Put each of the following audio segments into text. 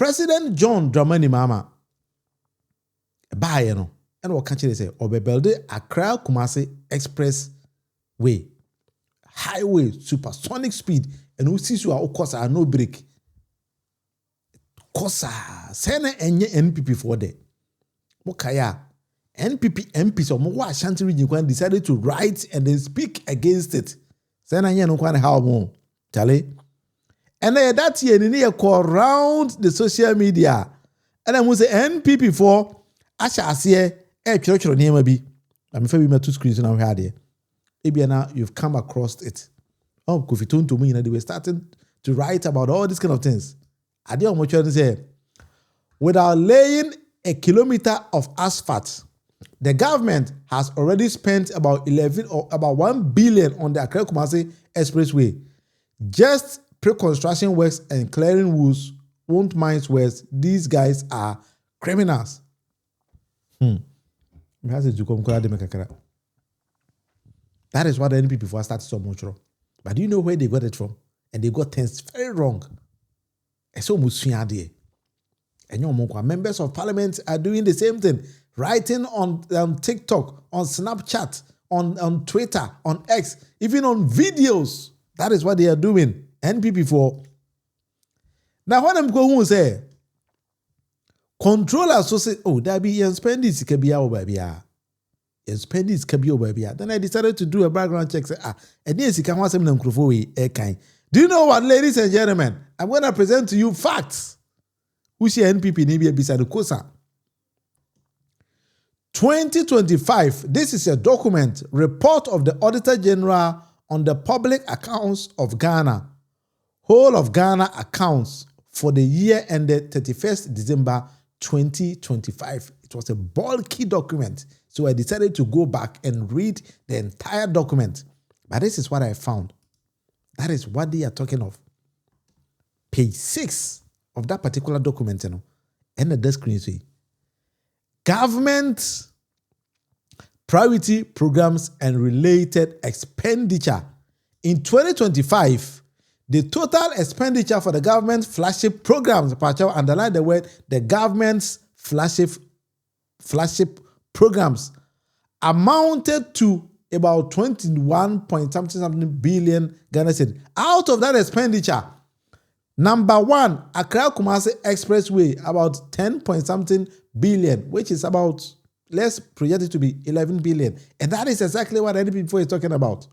President John Dramani Mahama buy no and what country they say build Accra Kumasi Express way highway supersonic speed and we see you are course are no break course send any NPP for there mokaya NPP MPs or more Ashanti region decided to write and then speak against it send any no kwan how more Charlie. And then that year, you call around the social media. And then we say NPP for Asha Asie, church or name maybe. I'm afraid we met two screens now here. Maybe now you've come across it. Oh, Kofi Tone to me, they were starting to write about all these kind of things. I didn't want to say, without laying a kilometer of asphalt, the government has already spent about 1 billion on the Accra Kumasi Expressway. Just pre-construction works and clearing won't mind works. These guys are criminals. That is what the NPP before started so much wrong. But do you know where they got it from? And they got things very wrong. And so and your members of parliament are doing the same thing. Writing on TikTok, on Snapchat, on Twitter, on X, even on videos. That is what they are doing. NPP for. Now, when I'm going to say, controllers so say, oh, that be spend this can be our baby. Spend this can be our baby. Then I decided to do a background check. Say, and yes, you can want some microphone. Do you know what, ladies and gentlemen? I'm going to present to you facts. We see NPP Nibia beside the Kosa. 2025. This is a document, report of the Auditor General on the public accounts of Ghana. Whole of Ghana accounts for the year ended 31st December 2025. It was a bulky document. So I decided to go back and read the entire document. But this is what I found. That is what they are talking of. Page 6 of that particular document, and the screen say, government priority programs and related expenditure. In 2025, the total expenditure for the government's flagship programs, underline the word, the government's flagship programs, amounted to about 21 point something billion Ghana cedis. Out of that expenditure, number one, Accra Kumasi Expressway, about 10 point something billion, which is about, let's project it to be 11 billion. And that is exactly what NPP is talking about.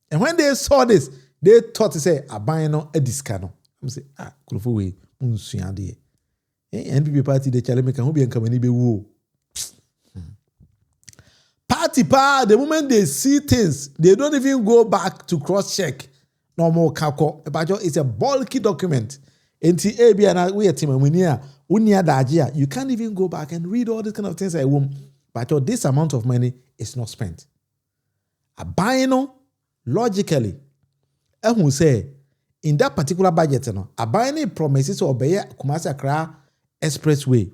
And when they saw this, they thought to say, "Abayano a discano." I'm say, Kurufuwe, unsuande. NPP party the challenge make who be enkamani be wo. Party pa, the moment they see things, they don't even go back to cross check. No more kako. It's a bulky document. NT AB and we are team unia you can't even go back and read all these kind of things I won't. But this amount of money is not spent. Abayano, logically, I will say, in that particular budget, Abayano promises or Obey Kumasi Accra Expressway.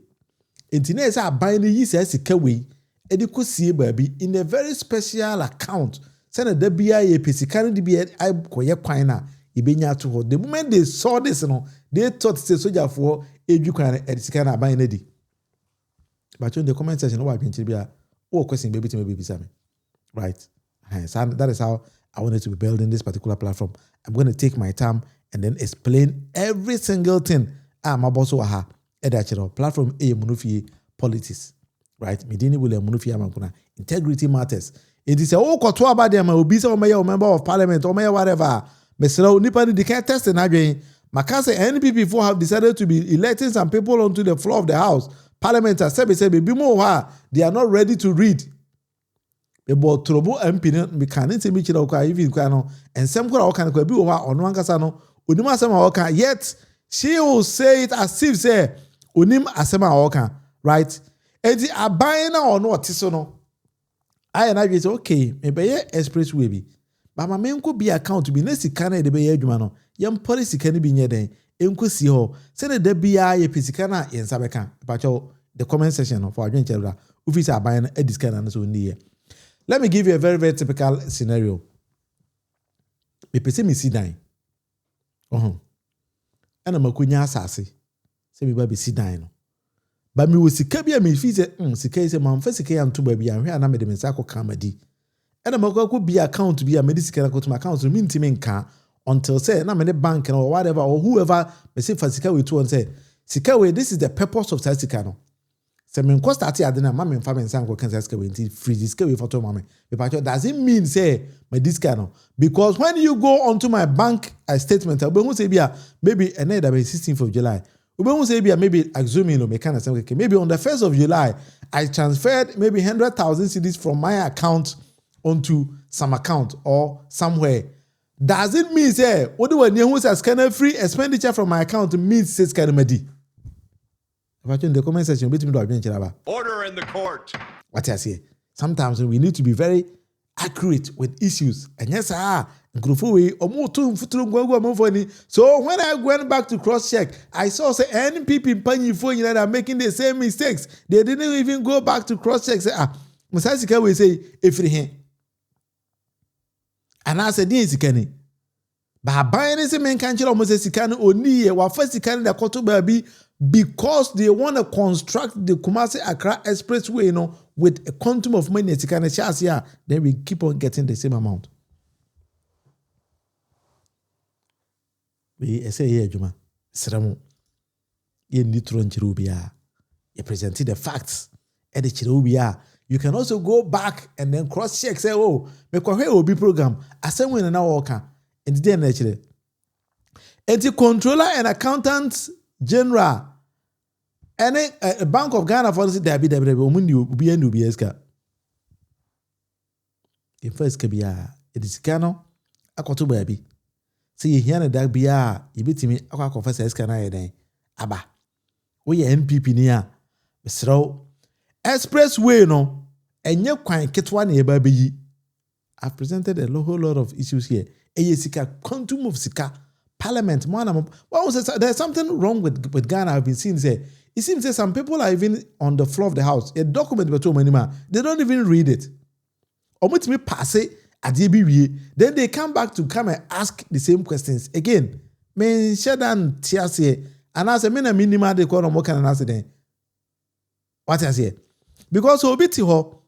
Intinesa Abayano uses a way, and you could see baby in a very special account. Send a DBI Pisicani DBI I Koya Quina, Ibenya to hold. The moment they saw this, they thought it's a soldier for Educan and Sicana Abayano. But in the comment section, what can be a question baby to maybe Sammy. Right. So that is how I wanted to be building this particular platform. I'm going to take my time and then explain every single thing. I'm about to aha edachero platform A Munufie Politics. Right? Medini will Munufie Amankuna. Integrity matters. It is a koto about them obisa or member of parliament or whatever. Mesro Nipani they can't test and again. Makase NPP before have decided to be electing some people onto the floor of the house. Parliament has said they are not ready to read. About trouble MP me can say me chira even kwano and some kwa kan kwa bi wo ha ono ankasa no onim asema wo kan yet she will say it as if say onim asema wo kan right edi aban na ono otiso no I na say okay me be expressway bi ba ma me nko bi account bi na sika na de be adwuma no yem policy kan bi nye den enko si ho say na da bia ye pesika na yen sabeka ba cho the comment section for adwen chebra ufi say aban na ediska na so ni ye. Let me give you a very, very typical scenario. Me pese me si dan. And I'm a kunya asase. Say me baby sit down. But me was sika bia me fi say sika say man fa sika ya nto ba bia hwe ana me de me sako kamadi. E na makwa be account bia me de sika na to my account so me ntimi nka until say na me the bank or whatever or whoever me say fa sika we to on say sika we this is the purpose of sika no. Say me nko start ya de na ma me fa me nsanko kan sika we nti free sika we for to ma me. Because does it mean say me this kind of because when you go onto my bank statement I go say bia maybe another be 16th of July maybe assuming maybe on the 1st of July, I transferred maybe 100,000 cedis from my account onto some account or somewhere. Does it mean say what do you say scanner free expenditure from my account means says Kanamadi? In the comment section, order in the court. What I say? Sometimes we need to be very accurate with issues. And yes, so when I went back to cross-check, I saw say NPP Panyi that are making the same mistakes. They didn't even go back to cross-check. Say, Musasika will say, if he and I said, this is but buying this main country almost a sikani only wa first sikani the koto baby because they want to construct the Kumasi Accra Expressway, with a quantum of money sikani chance here, then we keep on getting the same amount. We say here, Juma, Seramu, you need to run Chirubia. You presented the facts at the Chirubia. You can also go back and then cross check, say, oh, make will be program. I said, when an hour can, and then actually. And the controller and accountant general, and a Bank of Ghana for the Debbie, in first Kabia, it is Cano, a quarter baby. See you here that bia you beat me akwa confess escana den aba we NPP near Mr. Expressway no enye kwan ketwa na eba beyi. I've presented a whole lot of issues here. Sika quantum of sika parliament there's something wrong with Ghana. I've been seeing say it seems that some people are even on the floor of the house a document they don't even read it omit me pass it. Then they come back to come and ask the same questions again. Men shedan tiase and I say me na minima de call no can answer then. What I say? Because obiti ho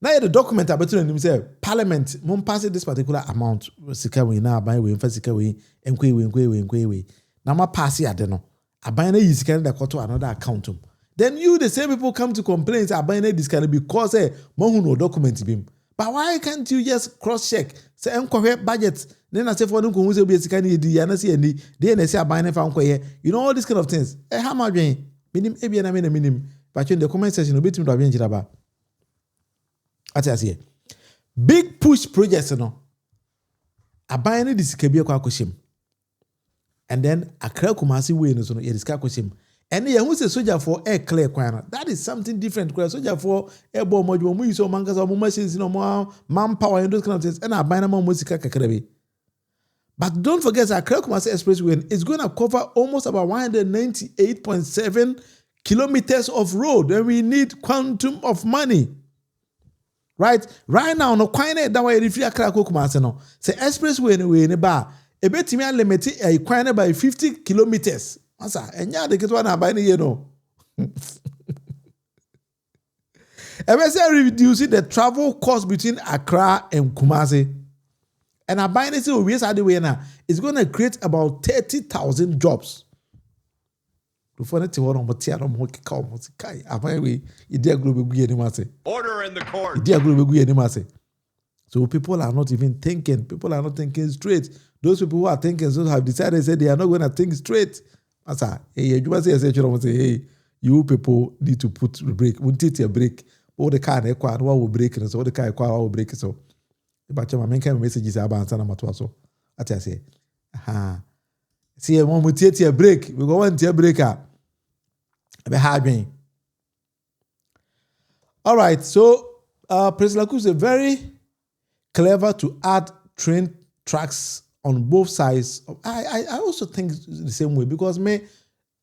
now the document about him say parliament mon pass this particular amount sika we na buy we for sika we enkwe na ma pass ya de no aban na yisika na to another account. Then you the same people come to complain say aban na this can because mo hu no document bim. But why can't you just cross-check? Say, budget. Then I say, for them, you know, all these kind of things. How much? Minim. But in the comment section, bit me to big push projects, a buying this Kabia Kwakushim. And then Accra Kumasi way, Kwakushim. And who's a soldier for air clear quana? That is something different. Soldier for airborne module, we so mangas or machines, more manpower and those kind of things. And I buy them musica kakrebi. But don't forget that Accra Kumasi Expressway is going to cover almost about 198.7 kilometers of road, and we need quantum of money. Right now, no quite that way. If you are Accra Kumasi, no say expressway in a bar, a bit me limited a quite by 50 kilometers. Asa, enya de ketwa na buy ni ye no. Reducing the travel cost between Accra and Kumasi. And I buy this we are the way now. It's going to create about 30,000 jobs. Order in the court. So people are not even thinking. People are not thinking straight. Those people who are thinking so have decided say they are not going to think straight. Hey, you people need to put a brake. We take a brake. All the car what will break and so the car will break so. But my main kind of messages are about so. I say, see, when we take a break, we go and take a breaker. All right, so President Lakus is very clever to add train tracks on both sides. I also think the same way because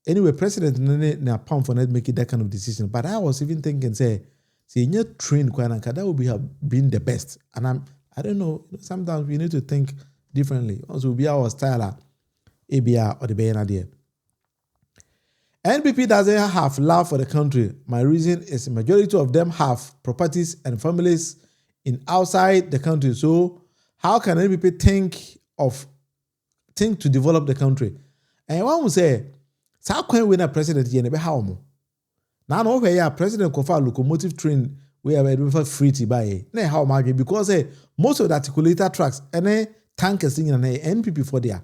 anyway, President na pound for not making that kind of decision. But I was even thinking, say your train that would have been the best. And I don't know. Sometimes we need to think differently. Also, be our style, ABR or the Bayana there. NPP doesn't have love for the country. My reason is the majority of them have properties and families in outside the country. So how can NPP think to develop the country? And one will say, "How can we win a president? Now no way president kofa locomotive train we are free to buy. Ne how much because most of the articulator tracks and tankers in an NPP for there.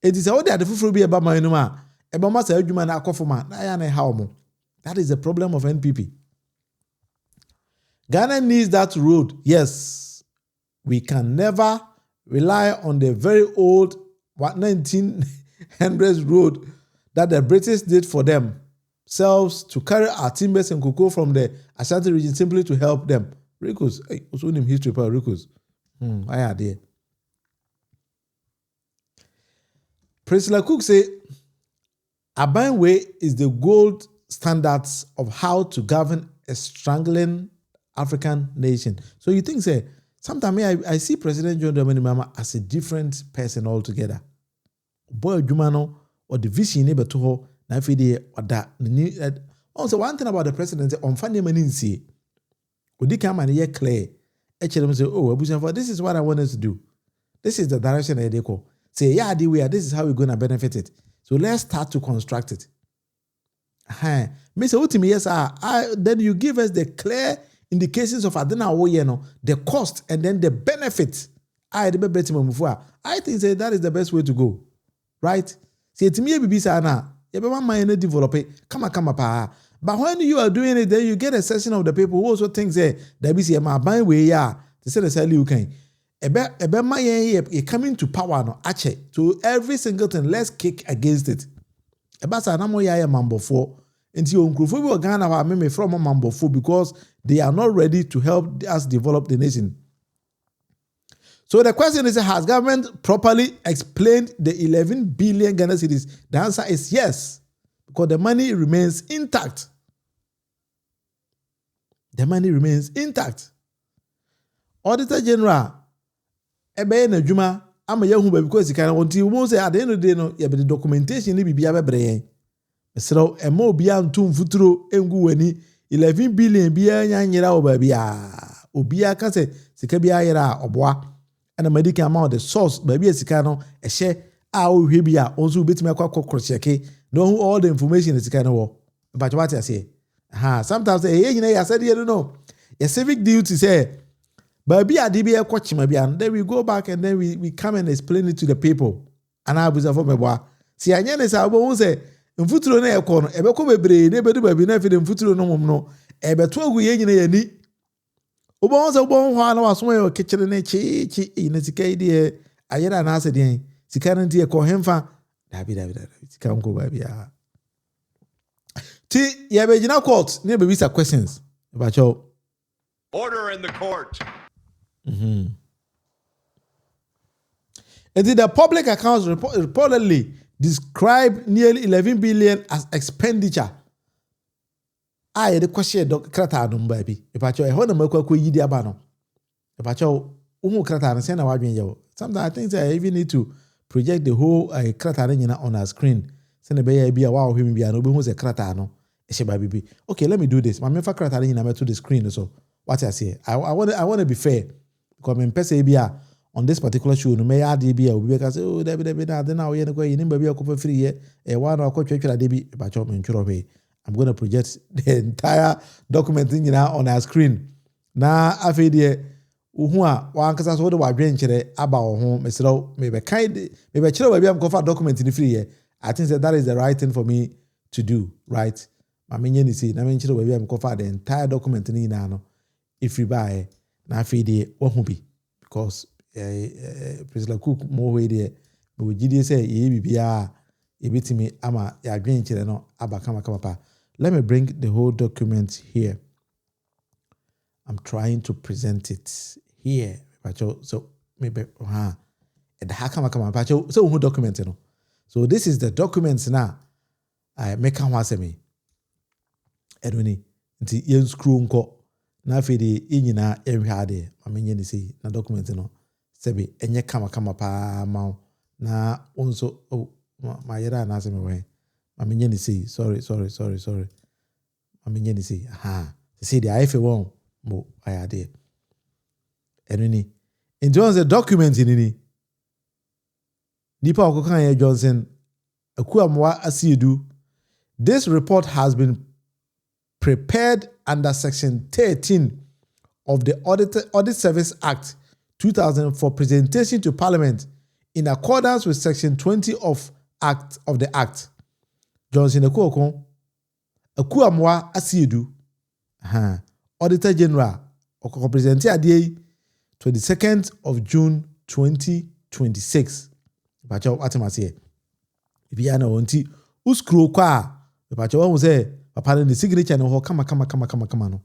It is all the fufu be about my numa. Ebama say adwuma na akofoma na ya na how mo. That is the problem of NPP. Ghana needs that road. Yes. We can never rely on the very old 1900s road that the British did for themselves to carry our timbers and cocoa from the Ashanti region simply to help them. Ricos, also name history for Ricos. I had there. President Cook say, Aban way is the gold standards of how to govern a struggling African nation. So you think, say, sometimes I see President John Dramani Mahama as a different person altogether. Boy, Jumano or the vision neighbor to her, na fide or that. Also, one thing about the presidency, on Fanny Maninsi, would he come and hear clear? Actually, say, oh, this is what I want us to do. This is the direction I go. Say, yeah, this is how we're going to benefit it. So let's start to construct it. Mr. Utimi, yes, then you give us the clear indications of the cost and then the benefit. I think that is the best way to go. Right? See, to me, you develop it. Come on. But when you are doing it, then you get a section of the people who also think that be say my buy way to say the sell you can. You're coming to power no ache to every single thing. Let's kick against it. Ebasa na mo ya mambo for nti onkrofo bi Ghana wa me from mambo for because they are not ready to help us develop the nation. So the question is, has government properly explained the 11 billion Ghana cedis? The answer is yes, because the money remains intact. The money remains intact. Auditor General ebe na adwuma ama yahu ba because kan wonti wo say at the end of the day no ya be the documentation ni bibia bebre yen mesro ema obia ntum futuro engu wani 11 billion bia nya nyira wo ba bia obia ka say sika bia yira oboa ana madiki amount the source ba bia sika no ehye a wo hwe bia onso betimi akwa cheke no all the information sika no wo but what I say sometimes nyina ya said you know your civic duty say but be a DBA coach, and then we go back and then we come and explain it to the people. And I was a former. See, I won't say, in futuro na corner, ebe ko bebre, ne bedu baby na fi in futuro no, ebe to gu ye nyina yani. Obo so bo ho na waso e kitchen na chi na sika ide ayera na ase den. Sika na tie ko hemfa. Dabi. Sika nko ba bia. Ti ye be gina court, ne be visa questions. Ba cho. Order in the court. And the public accounts reportedly described nearly 11 billion as expenditure. The question krata no baby. If I show a make ko yidi aba no. If I show krata no say na wadwen ye. Sometimes I think I even need to project the whole krata no on our screen. Say na be bia wa ohwemi bia no be hu say krata no. Okay, let me do this. My mefa krata no to the screen so. What I say, I want to be fair. Because I'm person on this particular show, no may add DB or because oh, Debbie, now you're going in baby a free year, a one or coach DB, but I'm going to project the entire document on our screen. Now, I feel the one because I saw the wide range about home, Mr. Maybe chill, maybe I'm going for document in the free year. I think that is the right thing for me to do, right? I mean, you see, I mean, chill, maybe I'm going for the entire document in now. If you buy na fide won't be because President Cook more way there but we GD say ye bibia e bitimi ama ya adwen kire no abakama pa. Let me bring the whole document here. I'm trying to present it here. So maybe and hakama pa so who document no. So this is the documents now. I make am wasemi edwini nti yen screw nko na fede inyina enhwe ade mamenye ni sei na document no sebe enye kama pa ma na onso ma yera na aseme we Mamenye ni say sorry. Mamenye ni say say the IFA one mo ayade. Enuni. In terms of document ni nipa okokan Johnson akuamwa asiedu. This report has been prepared under Section 13 of the Audit Service Act 2000 for presentation to Parliament in accordance with Section 20 of the Act. Johnson akuamwa asiedu. Auditor General presente adie 22nd of June 2026. Bacho atemase. Bia na wonti uskro kwa bacho won say papa the signature no ho kama no.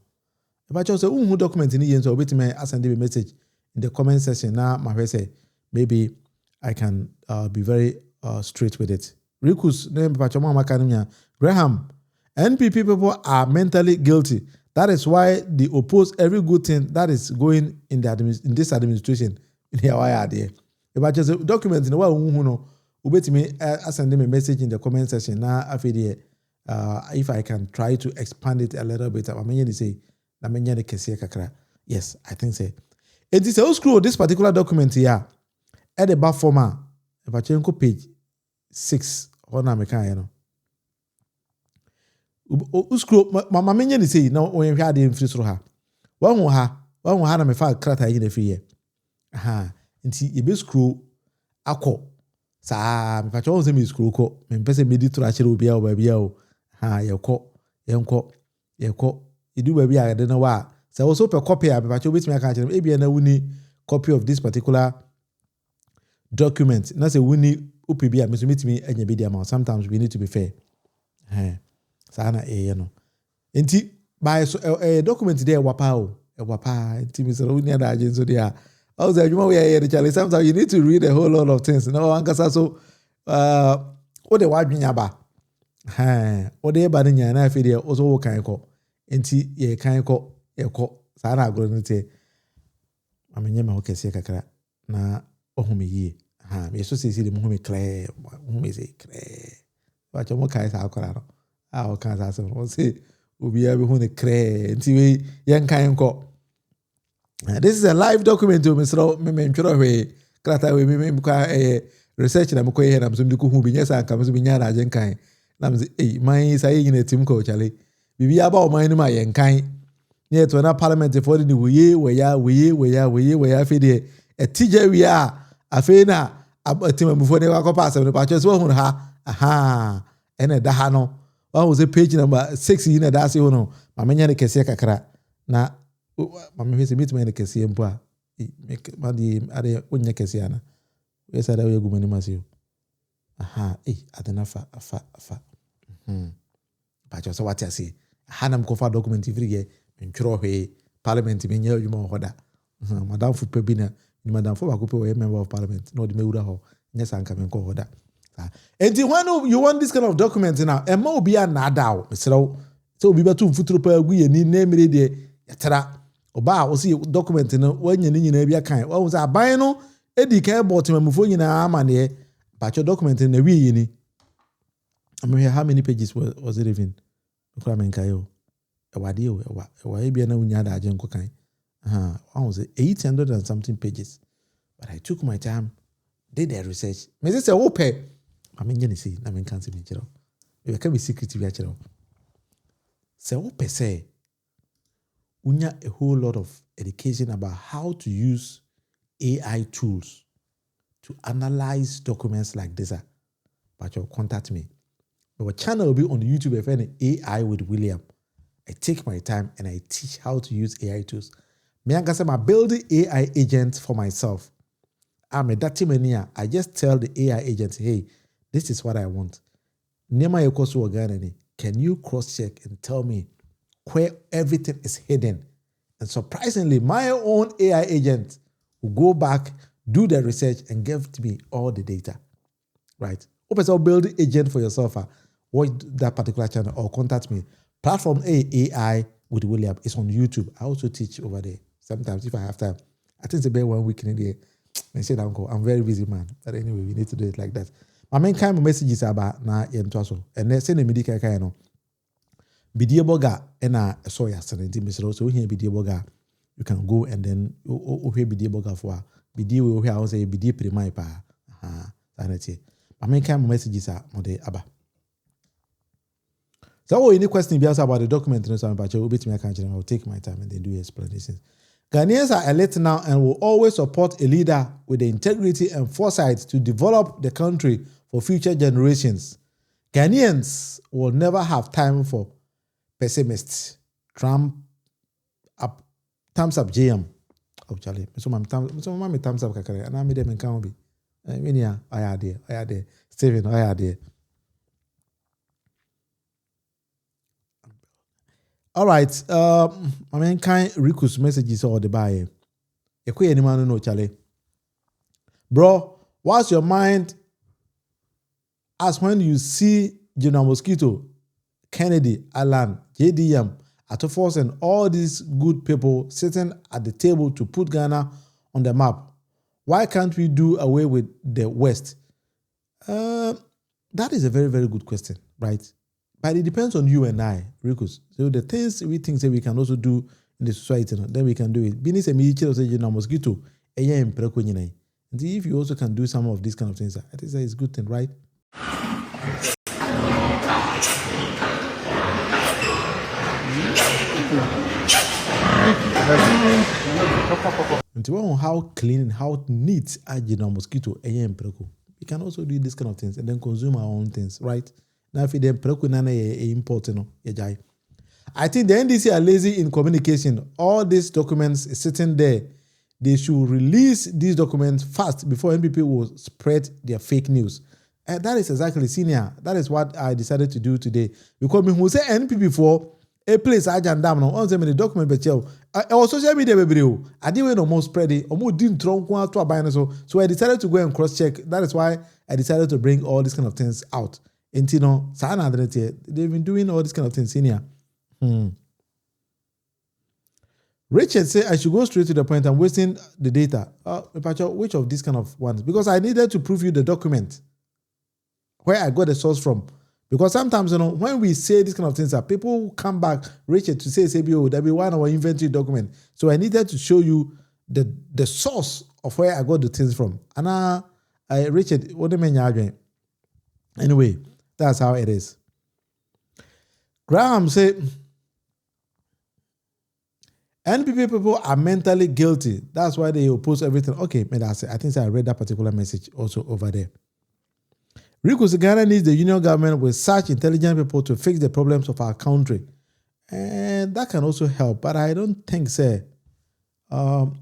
Bacho say unhu document ni yen so obetime send me message in the comment section na ma say maybe I can be very straight with it. Rikus name bacho mama kanumya Graham, NPP people are mentally guilty. That is why they oppose every good thing that is going in this administration. Here why are they? If I just document in the way no, ubetime send me a message in the comment section. Now if I can try to expand it a little bit, I mean say na menya de kese kakra. Yes, I think so. It is a scroll this particular document here at the back format. If I change page 6, what na meka you know. Uskro mama menye ni say na when hwa de mfiri soro ha wa hu ha na me fa krata yi na fi ye nti ye be scroll akọ sa me fa cho se me scroll ko me pese me di tura kire obi a o ba bia o yenko idu ba bia de na wa se wo so pe copy a me fa cho betimi aka kire e bia na wuni copy of this particular document na say wuni opi bia me so metimi anya bi dia ma sometimes we need to be fair sana no enti by so document there wapa enti mi so unia da agenso there also adwuma we here Charlie sometimes you need to read a whole lot of things no ankasa so o de wadwenya ba o de ba nya na afi there also wo kan ko enti ye kan ko sana agro no te amenye ma okese kakra na ohumi yie me so se de mohumi clear mohumi se clear wa chomo kai sa akora no o kan sa so o say obi ya be hu ne clear nti we yen kan ko. This is a live document to Mr. Mentro we krata we me kwa research na mko here na mso mdiku hu bi nyesa anka mso bi nya na ajen kan na mse man sai yin etim ko chale bibi aba o man ni ma yen kan ne to na parliament for the we ya fe de etija wi a afe na atima mfo ne kwa pass ne pa cho so hu ha ene da ha no wa ho se page number 6 yin da se hu no ma menya ne kese kakra na mama hwese bituma ne kese mpo a ma di ade onye kese ana we sada we gumani masio adena fa ba jo so what I say hanam ko fa document ifrige ntworo hwe parliament me nya adwuma hoda madam fu pe bi na ni madam fu ba ko pe we member of parliament no de mewura ho nya sanka me ko hoda and when you want this kind of document now e ma obi na adaw mesrew so obi betu mfuturo pa agu ye ni na emire de yatra oba o see document no wanya ni nyina bia kan wo say aban no edi kan bot mamufo nyina amane ba cho document na wi yi ni I mean how many pages was it even okra men kayo ewade ewa bia na unya da ajen ko kan I was 800 and something pages but I took my time did the research me say ope I mean you see na men kan se me chiro e ka be secret bi a chiro say ope say unya a whole lot of education about how to use AI tools to analyze documents like this. But you contact me. Our channel will be on YouTube if any AI with William. I take my time and I teach how to use AI tools. Me and I'm building AI agents for myself. I'm a data mania. I just tell the AI agent, hey, this is what I want. Nema yokosu Ghana. Can you cross check and tell me where everything is hidden? And surprisingly, my own AI agent will go back, do the research, and give me all the data. Right? Open so build an agent for yourself. Watch that particular channel or contact me. Platform AI with William is on YouTube. I also teach over there. Sometimes if I have time. I think it's about 1 week in a day. I say, Uncle, I'm very busy, man. But anyway, we need to do it like that. I mean, kind of messages about na yentwaso. And they send a medical kind of Bidie Boga and a soya 17 Mr. So here Bidie Boga. You can go and then hear Bidie Boga for Bidie will hear say Bidie Primai pa. Sanity. I mean, kind of messages are on the Abba. So, any question be asked about the document, I'll take my time and then do explanations. Ghanaians are elite now and will always support a leader with the integrity and foresight to develop the country for future generations. Ghanaians will never have time for pessimists. Thumbs up JM. Oh, Charlie. So, my thumbs up, Kakari, and I made them in Kambi. I mean, yeah, I had there. Stephen, I had there. All right. I mean, kind Riku's messages or the buy. A quick anyone no Charlie. Bro, what's your mind as when you see General Mosquito, Kennedy, Alan, JDM, Atofos, and all these good people sitting at the table to put Ghana on the map? Why can't we do away with the West? That is a very, very good question, right? But it depends on you and I, Rikus. So the things we think that we can also do in the society, then we can do it. Being a military say General Mosquito, and if you also can do some of these kind of things, I think that is a good thing, right? And how clean and how neat General Mosquito, we can also do this kind of things and then consume our own things, right? Now, if they important, I think the NDC are lazy in communication. All these documents is sitting there. They should release these documents fast before NPP will spread their fake news. And that is exactly senior. That is what I decided to do today. Because me who say NPP for a place agent down on the document but or social media baby. I didn't almost spread it. Almost didn't so I decided to go and cross check. That is why I decided to bring all these kind of things out. And they've been doing all these kind of things senior. Richard said I should go straight to the point. I'm wasting the data. Which of these kind of ones? Because I needed to prove you the document where I got the source from. Because sometimes, when we say these kind of things, people come back, Richard, to say, that be one of our inventory document. So I needed to show you the source of where I got the things from. And Richard, what do you mean? Anyway, that's how it is. Graham said, NPP people are mentally guilty. That's why they oppose everything. Okay, I think I read that particular message also over there. Riku Ghana needs the union government with such intelligent people to fix the problems of our country. And that can also help, but I don't think so. Well,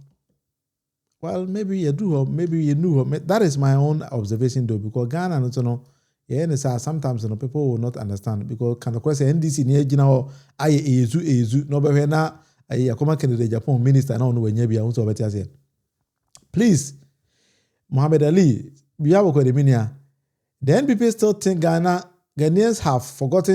maybe you do, or maybe you knew. That is my own observation though, because Ghana, sometimes people will not understand because can of course NDC near Gina ezu no be na Akoma candidate Japan minister na no wenye bia unso betia say. Please, Muhammad Ali, biya ko the NPP still think Ghanaians have forgotten